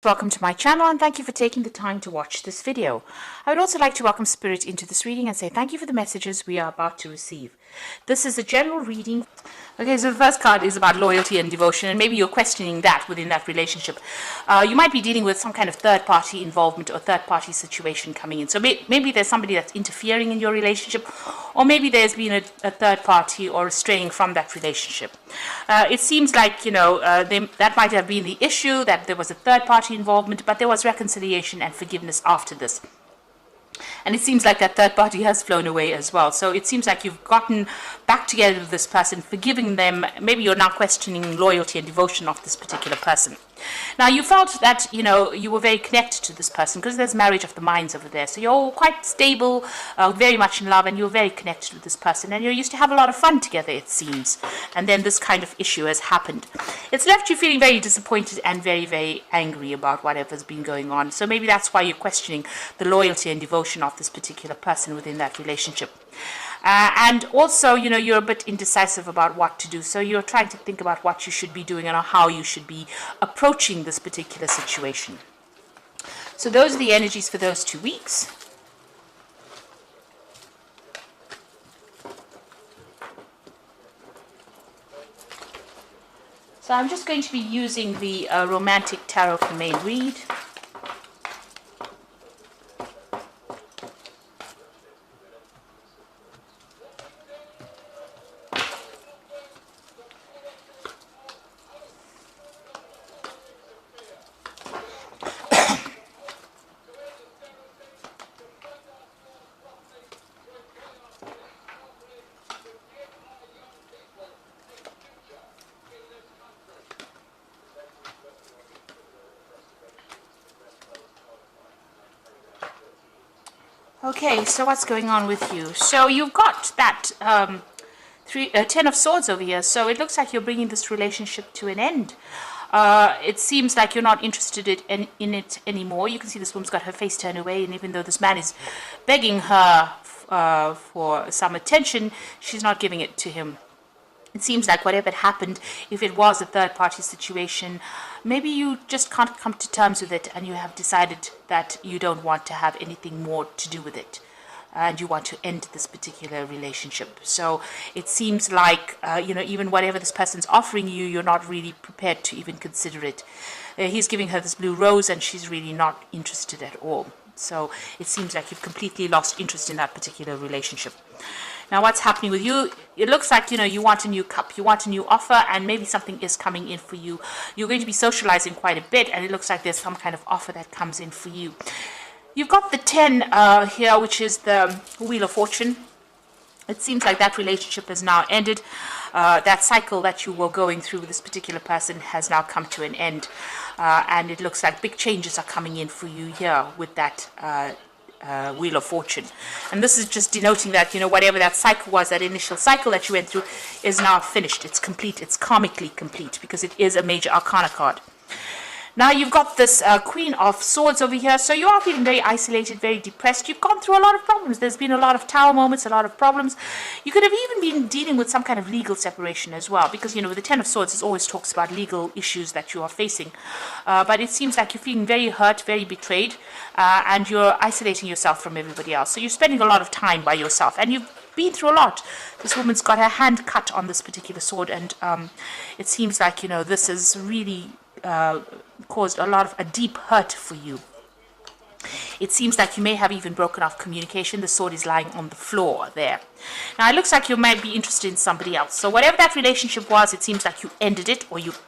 Welcome to my channel and thank you for taking the time to watch this video. I would also like to welcome Spirit into this reading and say thank you for the messages we are about to receive. This is a general reading. Okay, so the first card is about loyalty and devotion, and maybe you're questioning that within that relationship. You might be dealing with some kind of third-party involvement or third-party situation coming in. So maybe there's somebody that's interfering in your relationship, or maybe there's been a third party or straying from that relationship. It seems like, that might have been the issue, that there was a third-party involvement, but there was reconciliation and forgiveness after this. And it seems like that third party has flown away as well. So it seems like you've gotten back together with this person, forgiving them. Maybe you're now questioning loyalty and devotion of this particular person. Now, you felt that, you were very connected to this person because there's marriage of the minds over there. So you're quite stable, very much in love, and you're very connected with this person. And you used to have a lot of fun together, it seems. And then this kind of issue has happened. It's left you feeling very disappointed and very, very angry about whatever's been going on. So maybe that's why you're questioning the loyalty and devotion of this particular person within that relationship. And also, you're a bit indecisive about what to do. So you're trying to think about what you should be doing and how you should be approaching this particular situation. So those are the energies for those 2 weeks. So I'm just going to be using the Romantic Tarot for main read. Okay, so what's going on with you? So you've got that 10 of Swords over here. So it looks like you're bringing this relationship to an end. It seems like you're not interested in it anymore. You can see this woman's got her face turned away, and even though this man is begging her for some attention, she's not giving it to him. It seems like whatever happened, if it was a third-party situation, maybe you just can't come to terms with it and you have decided that you don't want to have anything more to do with it. And you want to end this particular relationship. So it seems like, even whatever this person's offering you, you're not really prepared to even consider it. He's giving her this blue rose and she's really not interested at all. So it seems like you've completely lost interest in that particular relationship. Now, what's happening with you? It looks like, you want a new cup, you want a new offer, and maybe something is coming in for you. You're going to be socializing quite a bit, and it looks like there's some kind of offer that comes in for you. You've got the 10 here, which is the Wheel of Fortune. It seems like that relationship has now ended. That cycle that you were going through with this particular person has now come to an end. And it looks like big changes are coming in for you here with that Wheel of Fortune. And this is just denoting that, whatever that cycle was, that initial cycle that you went through is now finished. It's complete. It's karmically complete because it is a major arcana card. Now you've got this Queen of Swords over here. So you are feeling very isolated, very depressed. You've gone through a lot of problems. There's been a lot of tower moments, a lot of problems. You could have even been dealing with some kind of legal separation as well. Because, the 10 of Swords always talks about legal issues that you are facing. But it seems like you're feeling very hurt, very betrayed. And you're isolating yourself from everybody else. So you're spending a lot of time by yourself. And you've been through a lot. This woman's got her hand cut on this particular sword. And it seems like, this is really caused a deep hurt for you. It seems like you may have even broken off communication. The sword is lying on the floor there. Now it looks like you might be interested in somebody else. So whatever that relationship was, it seems like you ended it, or you've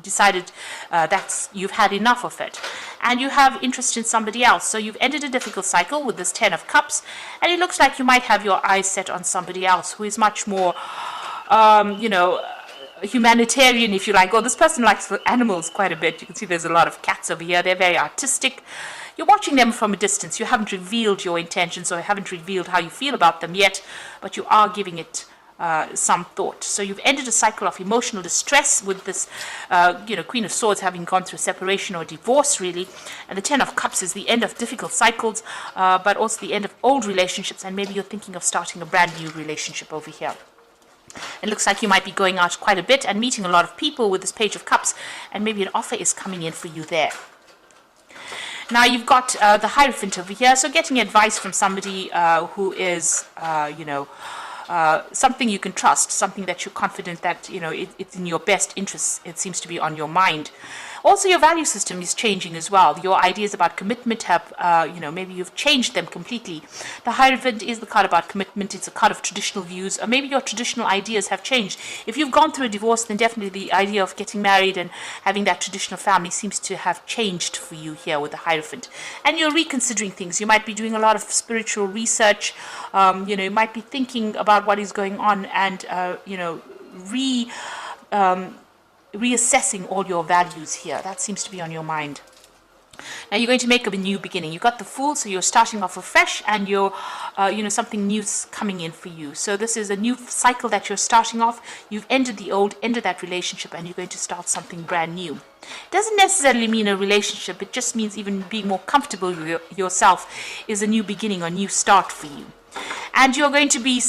decided that you've had enough of it, and you have interest in somebody else. So you've ended a difficult cycle with this 10 of Cups, and it looks like you might have your eyes set on somebody else who is much more humanitarian, if you like. Oh, this person likes animals quite a bit. You can see there's a lot of cats over here. They're very artistic. You're watching them from a distance. You haven't revealed your intentions, or haven't revealed how you feel about them yet, but you are giving it some thought. So you've ended a cycle of emotional distress with this Queen of Swords having gone through separation or divorce, really. And the 10 of Cups is the end of difficult cycles, but also the end of old relationships, and maybe you're thinking of starting a brand new relationship over here. It looks like you might be going out quite a bit and meeting a lot of people with this Page of Cups, and maybe an offer is coming in for you there. Now you've got the Hierophant over here, so getting advice from somebody who is, something you can trust, something that you're confident that, it's in your best interests. It seems to be on your mind. Also, your value system is changing as well. Your ideas about commitment have, maybe you've changed them completely. The Hierophant is the card about commitment. It's a card of traditional views, or maybe your traditional ideas have changed. If you've gone through a divorce, then definitely the idea of getting married and having that traditional family seems to have changed for you here with the Hierophant. And you're reconsidering things. You might be doing a lot of spiritual research. You might be thinking about what is going on and, reassessing all your values here. That seems to be on your mind. Now you're going to make a new beginning. You've got the Fool, so you're starting off afresh, and you're, something new's coming in for you. So this is a new cycle that you're starting off. You've ended the old, ended that relationship, and you're going to start something brand new. It doesn't necessarily mean a relationship. It just means even being more comfortable with yourself is a new beginning or new start for you. And you're going to be,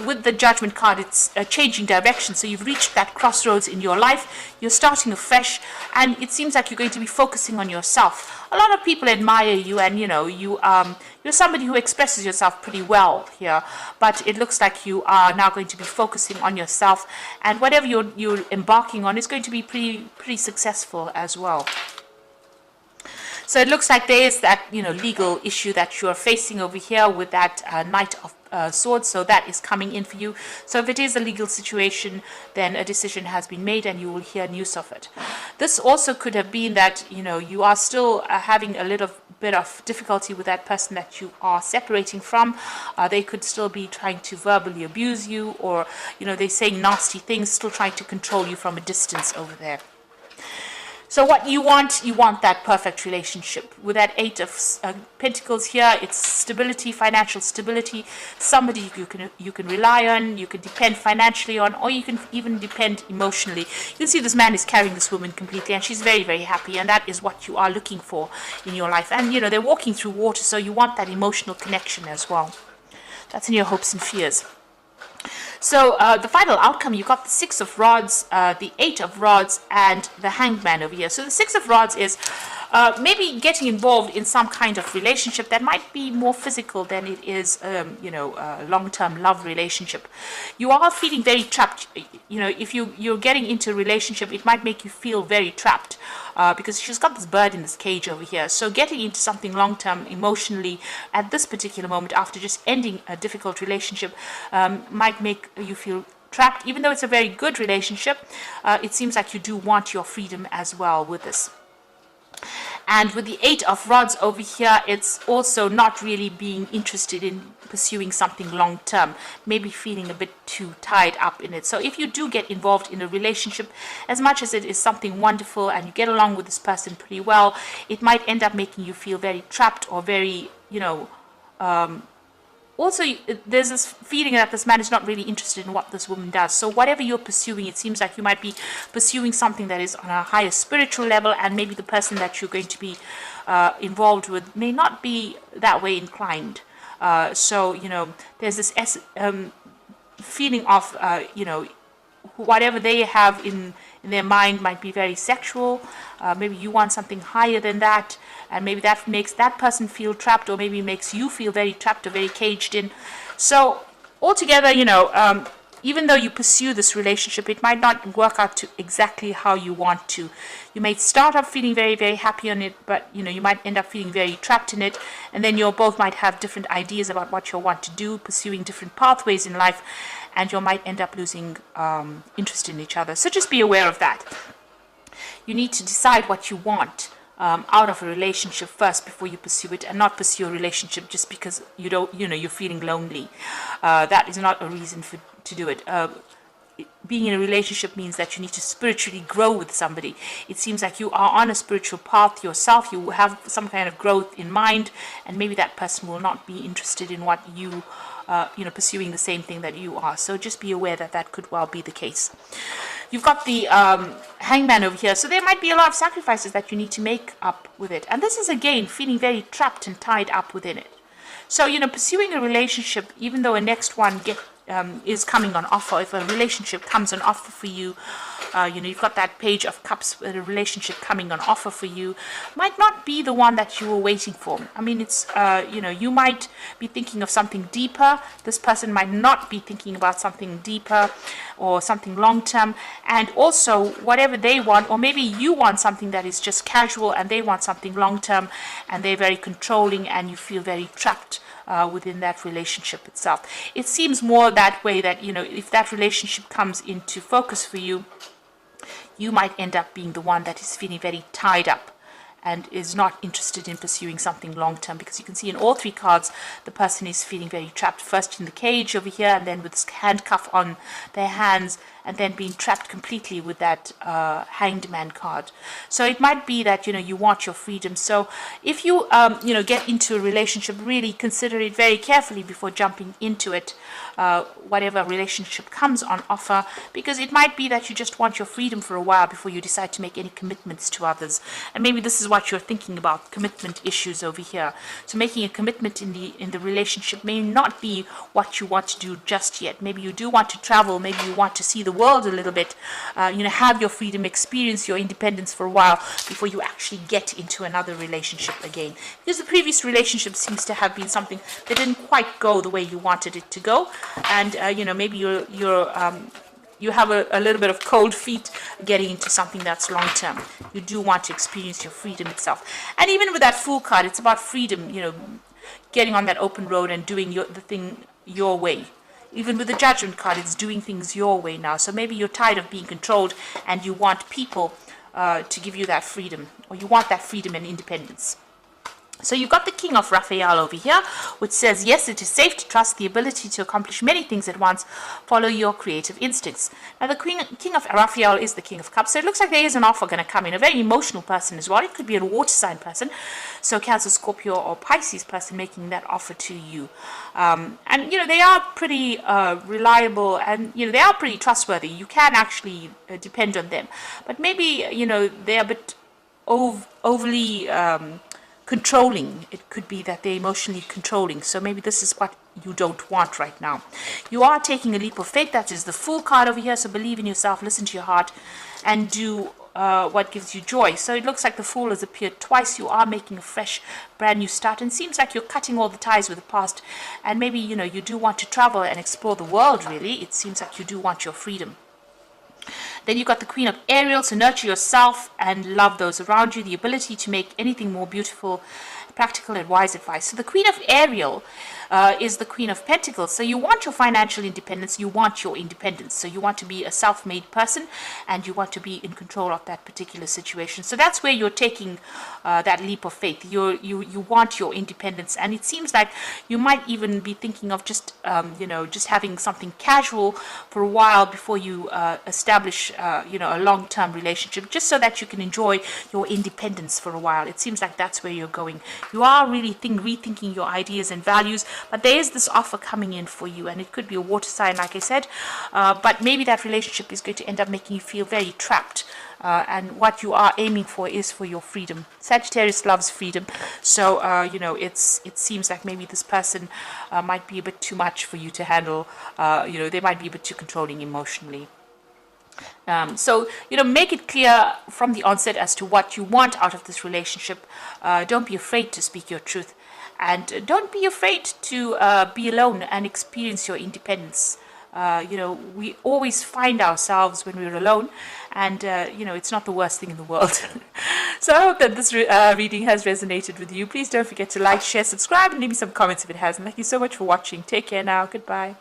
with the Judgment card, it's a changing direction. So you've reached that crossroads in your life. You're starting afresh, and it seems like you're going to be focusing on yourself. A lot of people admire you, and you're somebody who expresses yourself pretty well here. But it looks like you are now going to be focusing on yourself, and whatever you're embarking on is going to be pretty successful as well. So it looks like there is that, legal issue that you're facing over here with that Knight of Swords. So that is coming in for you. So if it is a legal situation, then a decision has been made and you will hear news of it. This also could have been that, you are still having a little bit of difficulty with that person that you are separating from. They could still be trying to verbally abuse you, or, they're saying nasty things, still trying to control you from a distance over there. So what you want that perfect relationship. With that Eight of Pentacles here, it's stability, financial stability, somebody you can rely on, you can depend financially on, or you can even depend emotionally. You can see this man is carrying this woman completely, and she's very, very happy, and that is what you are looking for in your life. And, they're walking through water, so you want that emotional connection as well. That's in your hopes and fears. So the final outcome, you got the Six of Rods, the Eight of Rods, and the Hanged Man over here. So the Six of Rods is maybe getting involved in some kind of relationship that might be more physical than it is, a long-term love relationship. You are feeling very trapped. If you're getting into a relationship, it might make you feel very trapped because she's got this bird in this cage over here. So getting into something long-term emotionally at this particular moment, after just ending a difficult relationship, might make you feel trapped. Even though it's a very good relationship, it seems like you do want your freedom as well with this. And with the Eight of Rods over here, it's also not really being interested in pursuing something long-term, maybe feeling a bit too tied up in it. So if you do get involved in a relationship, as much as it is something wonderful and you get along with this person pretty well, it might end up making you feel very trapped or very, also, there's this feeling that this man is not really interested in what this woman does. So whatever you're pursuing, it seems like you might be pursuing something that is on a higher spiritual level, and maybe the person that you're going to be involved with may not be that way inclined. So, there's this feeling of, whatever they have in their mind might be very sexual. Maybe you want something higher than that, and maybe that makes that person feel trapped, or maybe makes you feel very trapped or very caged in. So altogether, even though you pursue this relationship, it might not work out to exactly how you want to. You might start up feeling very, very happy on it, but you might end up feeling very trapped in it, and then you both might have different ideas about what you want to do, pursuing different pathways in life, and you might end up losing interest in each other. So just be aware of that. You need to decide what you want out of a relationship first before you pursue it, and not pursue a relationship just because you're feeling lonely. That is not a reason to do it. Being in a relationship means that you need to spiritually grow with somebody. It seems like you are on a spiritual path yourself. You have some kind of growth in mind, and maybe that person will not be interested in what you pursuing the same thing that you are. So just be aware that that could well be the case. You've got the Hangman over here. So there might be a lot of sacrifices that you need to make up with it. And this is, again, feeling very trapped and tied up within it. So, pursuing a relationship, even though a next one is coming on offer, if a relationship comes on offer for you, you've got that Page of Cups, a relationship coming on offer for you, might not be the one that you were waiting for. I mean, it's, you might be thinking of something deeper. This person might not be thinking about something deeper or something long-term. And also, whatever they want, or maybe you want something that is just casual and they want something long-term, and they're very controlling and you feel very trapped within that relationship itself. It seems more that way, that, if that relationship comes into focus for you, you might end up being the one that is feeling very tied up and is not interested in pursuing something long-term, because you can see in all three cards the person is feeling very trapped, first in the cage over here, and then with this handcuff on their hands, and then being trapped completely with that Hanged Man card. So it might be that you want your freedom. So if you get into a relationship, really consider it very carefully before jumping into it, whatever relationship comes on offer, because it might be that you just want your freedom for a while before you decide to make any commitments to others. And maybe this is what you're thinking about, commitment issues over here. So making a commitment in the relationship may not be what you want to do just yet. Maybe you do want to travel, maybe you want to see the world a little bit, have your freedom, experience your independence for a while before you actually get into another relationship again. Because the previous relationship seems to have been something that didn't quite go the way you wanted it to go, and maybe you have a little bit of cold feet getting into something that's long term. You do want to experience your freedom itself. And even with that Fool card, it's about freedom, getting on that open road and doing the thing your way. Even with the Judgment card, it's doing things your way now. So maybe you're tired of being controlled and you want people to give you that freedom, or you want that freedom and independence. So you've got the King of Raphael over here, which says, yes, it is safe to trust the ability to accomplish many things at once. Follow your creative instincts. Now, the King of Raphael is the King of Cups, so it looks like there is an offer going to come in. A very emotional person as well. It could be a water sign person, so Cancer, Scorpio, or Pisces person making that offer to you. And, they are pretty reliable, and, they are pretty trustworthy. You can actually depend on them. But maybe, they're a bit overly controlling. It could be that they're emotionally controlling. So maybe this is what you don't want right now. You are taking a leap of faith. That is the Fool card over here. So believe in yourself, listen to your heart, and do what gives you joy. So it looks like the Fool has appeared twice. You are making a fresh, brand new start, and it seems like you're cutting all the ties with the past. And maybe, you do want to travel and explore the world, really. It seems like you do want your freedom. Then you've got the Queen of Ariel, so nurture yourself and love those around you, the ability to make anything more beautiful, practical and wise advice. So the Queen of Ariel is the Queen of Pentacles. So you want your financial independence, you want your independence. So you want to be a self-made person and you want to be in control of that particular situation. So that's where you're taking that leap of faith. You want your independence, and it seems like you might even be thinking of just having something casual for a while before you establish a long-term relationship, just so that you can enjoy your independence for a while. It seems like that's where you're going. You are really rethinking your ideas and values, but there is this offer coming in for you, and it could be a water sign, like I said, but maybe that relationship is going to end up making you feel very trapped, and what you are aiming for is for your freedom. Sagittarius loves freedom, so it seems like maybe this person might be a bit too much for you to handle. They might be a bit too controlling emotionally. So make it clear from the onset as to what you want out of this relationship. Don't be afraid to speak your truth, and don't be afraid to be alone and experience your independence. We always find ourselves when we're alone, and it's not the worst thing in the world. So I hope that this reading has resonated with you. Please don't forget to like, share, subscribe, and leave me some comments if it hasn't. Thank you so much for watching. Take care now. Goodbye.